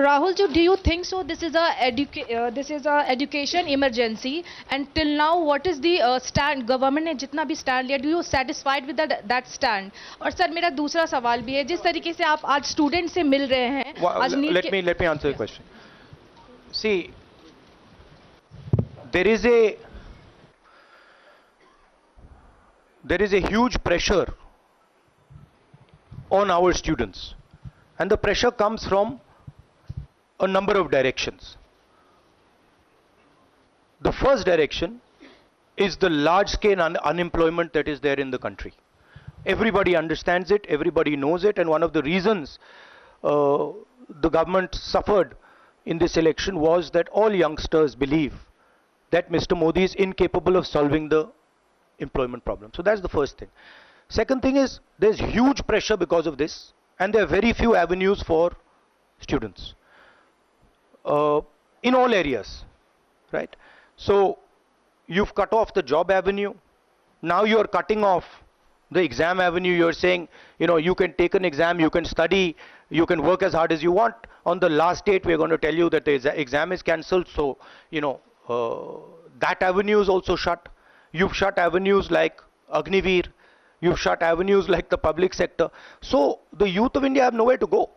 Rahul, do you think so? This is a education emergency, and till now, what is the stand? Government ने जितना भी stand लिया, do you satisfied with that stand? और sir मेरा दूसरा सवाल भी है, जिस तरीके से आप आज स्टूडेंट से मिल रहे हैं, आज let me answer the question. See, there is a huge pressure on our students, and the pressure comes from a number of directions. The first direction is the large scale unemployment that is there in the country. Everybody understands it, everybody knows it, and one of the reasons the government suffered in this election was that all youngsters believe that Mr. Modi is incapable of solving the employment problem. So that's the first thing. Second thing is there's huge pressure because of this, and there are very few avenues for students in all areas, right? So you've cut off the job avenue. Now you're cutting off the exam avenue. You're saying, you can take an exam, you can study, you can work as hard as you want. On the last date, we're going to tell you that the exam is cancelled. So, that avenue is also shut. You've shut avenues like Agniveer. You've shut avenues like the public sector. So the youth of India have nowhere to go.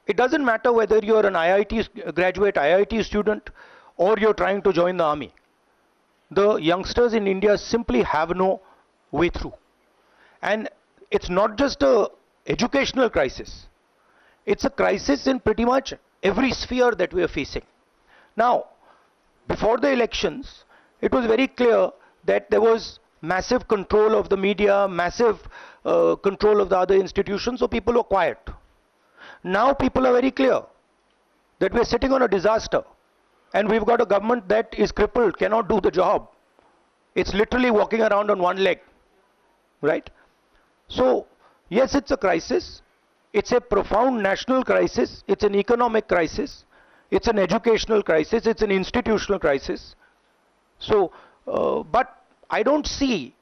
It doesn't matter whether you're an IIT graduate, IIT student, or you're trying to join the army. The youngsters in India simply have no way through. And it's not just a educational crisis. It's a crisis in pretty much every sphere that we are facing. Now, before the elections, it was very clear that there was massive control of the media, massive control of the other institutions, so people were quiet. Now people are very clear that we're sitting on a disaster, and we've got a government that is crippled, cannot do the job. It's literally walking around on one leg, right? So, yes, it's a crisis. It's a profound national crisis. It's an economic crisis. It's an educational crisis. It's an institutional crisis. So, but I don't see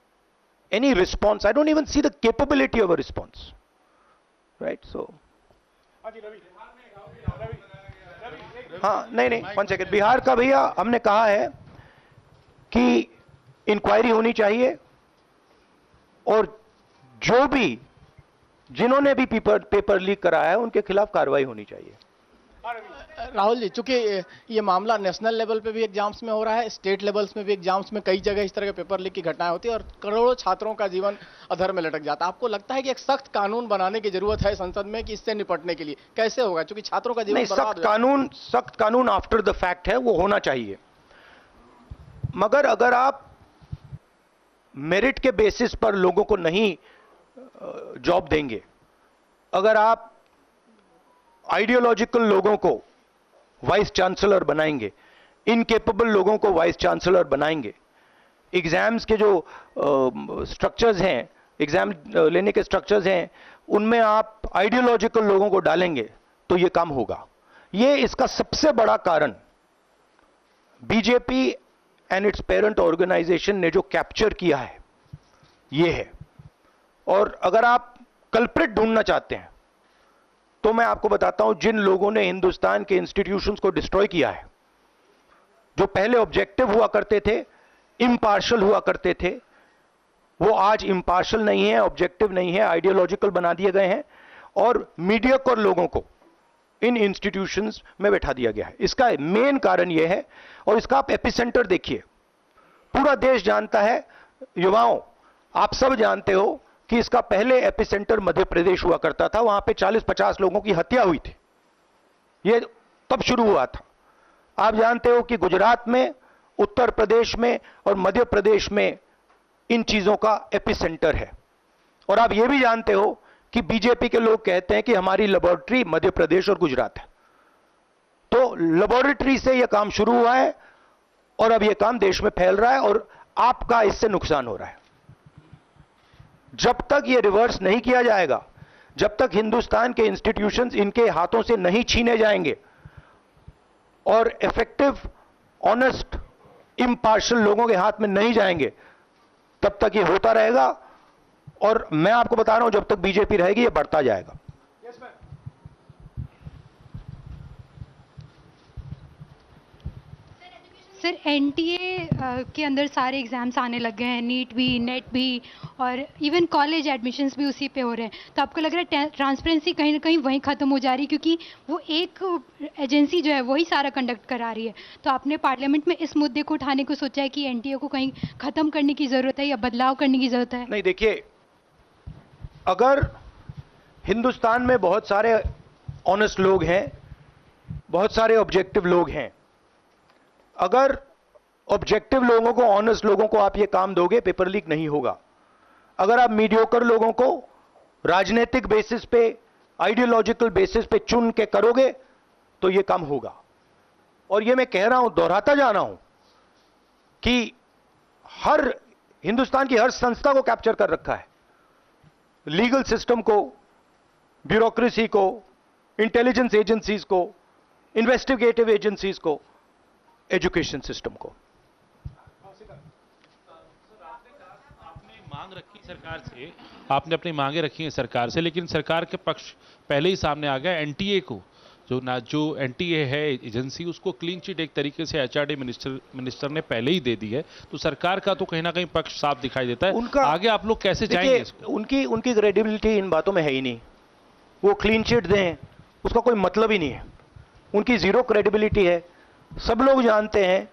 any response. I don't even see the capability of a response, right? So, हाँ नहीं 1 second. Bihar का भैया हमने कहा है कि inquiry होनी चाहिए, और जो भी जिन्होंने भी पेपर लीक कराया है उनके खिलाफ कार्रवाई होनी चाहिए. राहुल जी, चूंकि ये मामला नेशनल लेवल पे भी एग्जाम्स में हो रहा है, स्टेट लेवल्स में भी एग्जाम्स में कई जगह इस तरह के पेपर लीक की घटनाएं होती है और करोड़ों छात्रों का जीवन अधर में लटक जाता है. आपको लगता है कि एक सख्त कानून बनाने की जरूरत है संसद में कि इससे निपटने के लिए? कैसे होगा, क्योंकि छात्रों का जीवन सख्त कानून आफ्टर द फैक्ट है, वो होना चाहिए. मगर अगर आप मेरिट के बेसिस पर लोगों को नहीं जॉब देंगे, अगर आप आइडियोलॉजिकल लोगों को वाइस चांसलर बनाएंगे, इनकेपेबल लोगों को वाइस चांसलर बनाएंगे, एग्जाम्स के जो स्ट्रक्चर्स हैं, एग्जाम लेने के स्ट्रक्चर्स हैं, उनमें आप आइडियोलॉजिकल लोगों को डालेंगे तो ये काम होगा. ये इसका सबसे बड़ा कारण BJP and its parent organisation ने जो कैप्चर किया है ये है. और अगर आप कल्प्रिट ढूंढना चाहते हैं तो मैं आपको बताता हूं, जिन लोगों ने हिंदुस्तान के इंस्टीट्यूशंस को डिस्ट्रॉय किया है, जो पहले ऑब्जेक्टिव हुआ करते थे, इम्पार्शियल हुआ करते थे, वो आज इम्पार्शियल नहीं है, ऑब्जेक्टिव नहीं है, आइडियोलॉजिकल बना दिए गए हैं, और मीडियोकर लोगों को इन इंस्टीट्यूशंस में बैठा दिया गया है. इसका मेन कारण यह है, और इसका आप एपिसेंटर देखिए. पूरा देश जानता है, युवाओं आप सब जानते हो कि इसका पहले एपिसेंटर मध्य प्रदेश हुआ करता था. वहां पे 40-50 लोगों की हत्या हुई थी. ये तब शुरू हुआ था. आप जानते हो कि गुजरात में, उत्तर प्रदेश में और मध्य प्रदेश में इन चीजों का एपिसेंटर है. और आप ये भी जानते हो कि बीजेपी के लोग कहते हैं कि हमारी लेबोरेटरी मध्य प्रदेश और गुजरात है. तो लेबोरेटरी से यह काम शुरू हुआ है और अब यह काम देश में फैल रहा है, और आपका इससे नुकसान हो रहा है. जब तक यह रिवर्स नहीं किया जाएगा, जब तक हिंदुस्तान के इंस्टीट्यूशंस इनके हाथों से नहीं छीने जाएंगे और इफेक्टिव, ऑनेस्ट, इम्पार्शियल लोगों के हाथ में नहीं जाएंगे, तब तक यह होता रहेगा. और मैं आपको बता रहा हूं, जब तक बीजेपी रहेगी यह बढ़ता जाएगा. सर एनटीए के अंदर सारे एग्जाम्स आने लग गए हैं, नीट भी, नेट भी, और इवन कॉलेज एडमिशन्स भी उसी पे हो रहे हैं। तो आपको लग रहा है ट्रांसपेरेंसी कहीं ना कहीं वहीं ख़त्म हो जा रही है, क्योंकि वो एक एजेंसी जो है वही सारा कंडक्ट करा रही है। तो आपने पार्लियामेंट में इस मुद्दे को उठाने को सोचा है कि एनटीए को कहीं ख़त्म करने की ज़रूरत है या बदलाव करने की ज़रूरत है? नहीं, देखिए, अगर हिंदुस्तान में बहुत सारे ऑनेस्ट लोग हैं, बहुत सारे ऑब्जेक्टिव लोग हैं, अगर ऑब्जेक्टिव लोगों को, ऑनेस्ट लोगों को आप ये काम दोगे, पेपर लीक नहीं होगा। अगर आप मीडियोकर लोगों को राजनीतिक बेसिस पे, आइडियोलॉजिकल बेसिस पे चुन के करोगे तो ये काम होगा। और ये मैं कह रहा हूं, दोहराता जा रहा हूं कि हर हिंदुस्तान की हर संस्था को कैप्चर कर रखा है, लीगल सिस्टम को, ब्यूरोक्रेसी को, इंटेलिजेंस एजेंसीज को, इन्वेस्टिगेटिव एजेंसीज को, एजुकेशन सिस्टम को। मांग रखी सरकार से, आपने अपनी मांगे रखी हैं सरकार से, लेकिन सरकार के पक्ष पहले ही सामने आ गया। एनटीए को जो एनटीए है एजेंसी, उसको क्लीन चिट एक तरीके से एचआरडी मिनिस्टर ने पहले ही दे दी है। तो सरकार का तो कहीं ना कहीं पक्ष साफ दिखाई देता है। आगे आप लोग कैसे जाएंगे इसको? उनकी क्रेडिबिलिटी इन बातों में है ही नहीं। वो क्लीन चिट दें उसका कोई मतलब ही नहीं है, उनकी जीरो क्रेडिबिलिटी है। सब लोग जानते हैं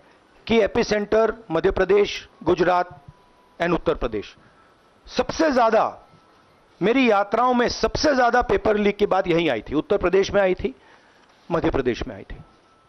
कि एपिसेंटर मध्य प्रदेश, गुजरात एंड उत्तर प्रदेश। सबसे ज्यादा मेरी यात्राओं में सबसे ज्यादा पेपर लीक की बात यहीं आई थी, उत्तर प्रदेश में आई थी, मध्य प्रदेश में आई थी।